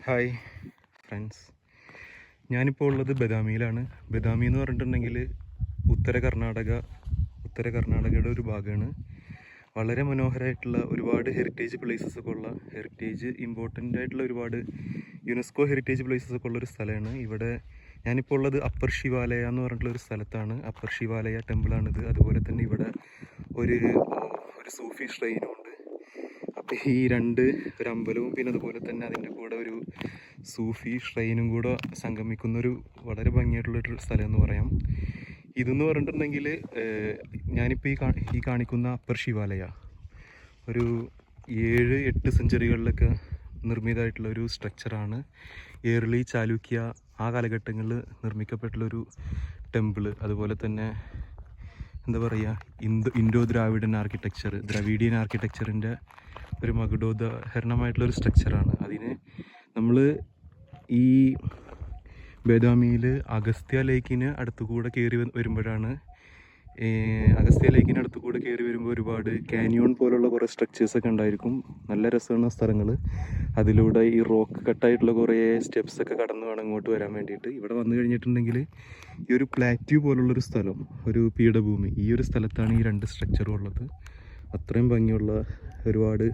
Hi friends, ഞാനിപ്പോൾ ഉള്ളത് ബദാമിയിലാണ്. ബദാമി എന്ന് പറഞ്ഞിട്ടുണ്ടെങ്കിൽ ഉത്തര കർണാടകയുടെ ഒരു ഭാഗമാണ്. വളരെ മനോഹരമായിട്ടുള്ള ഒരുപാട് ഹെറിറ്റേജ് പ്ലേസസ് ഒക്കെ ഉള്ള, ഹെറിറ്റേജ് ഇമ്പോർട്ടൻ്റ് ആയിട്ടുള്ള ഒരുപാട് യുനെസ്കോ ഹെറിറ്റേജ് പ്ലേസസ് ഒക്കെ ഉള്ളൊരു സ്ഥലമാണ്. ഇവിടെ ഞാനിപ്പോൾ ഉള്ളത് അപ്പർ ശിവാലയ എന്ന് പറഞ്ഞിട്ടുള്ള ഒരു സ്ഥലത്താണ്. അപ്പർ ശിവാലയ ടെമ്പിളാണിത്. അതുപോലെ തന്നെ ഇവിടെ ഒരു സൂഫി ഷ്രൈനും ഉണ്ട്. അപ്പോൾ ഈ ഒരു അമ്പലവും പിന്നെ അതുപോലെ തന്നെ അതിൻ്റെ കൂടെ ഒരു സൂഫി ഷ്രൈനും കൂടെ സംഗമിക്കുന്നൊരു വളരെ ഭംഗിയായിട്ടുള്ളൊരു സ്ഥലം എന്ന് പറയാം. ഇതെന്ന് പറഞ്ഞിട്ടുണ്ടെങ്കിൽ ഞാനിപ്പോൾ ഈ കാണിക്കുന്ന അപ്പർ ശിവാലയ ഒരു 7-8 സെഞ്ചുറികളിലൊക്കെ നിർമ്മിതമായിട്ടുള്ള ഒരു സ്ട്രക്ചറാണ്. ഏർലി ചാലൂക്യ ആ കാലഘട്ടങ്ങളിൽ നിർമ്മിക്കപ്പെട്ടുള്ളൊരു ടെമ്പിള്. അതുപോലെ തന്നെ എന്താ പറയുക, ഇൻഡോ ദ്രാവിഡൻ ആർക്കിടെക്ചർ, ദ്രവീഡിയൻ ആർക്കിടെക്ചറിൻ്റെ ഒരു മകുടോദാഹരണമായിട്ടുള്ളൊരു സ്ട്രക്ചറാണ്. അതിന് നമ്മൾ ഈ ബദാമിയിൽ അഗസ്ത്യ ലേക്കിന് അടുത്തുകൂടെ കയറി വരുമ്പോഴാണ് ഒരുപാട് കാനിയോൺ പോലുള്ള കുറേ സ്ട്രക്ചേഴ്സൊക്കെ ഉണ്ടായിരിക്കും. നല്ല രസമാണ് സ്ഥലങ്ങൾ. അതിലൂടെ ഈ റോക്ക് കട്ടായിട്ടുള്ള കുറേ സ്റ്റെപ്സൊക്കെ കടന്നു വേണം ഇങ്ങോട്ട് വരാൻ വേണ്ടിയിട്ട്. ഇവിടെ വന്നു കഴിഞ്ഞിട്ടുണ്ടെങ്കിൽ ഈ ഒരു പ്ലാറ്റ്യൂ പോലുള്ളൊരു സ്ഥലം, ഒരു പീഠഭൂമി, ഈ ഒരു സ്ഥലത്താണ് ഈ 2 സ്ട്രക്ചറും ഉള്ളത്. അത്രയും ഭംഗിയുള്ള ഒരുപാട്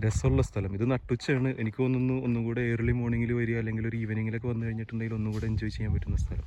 രസമുള്ള സ്ഥലം. ഇത് നട്ടുച്ചയാണ്. എനിക്ക് തോന്നുന്നു ഒന്നും കൂടെ ഏർലി മോർണിംഗിൽ വരിക അല്ലെങ്കിൽ ഒരു ഈവനിങ്ങിലൊക്കെ വന്നു കഴിഞ്ഞിട്ടുണ്ടെങ്കിൽ ഒന്നും കൂടെ എൻജോയ് ചെയ്യാൻ പറ്റുന്ന സ്ഥലം.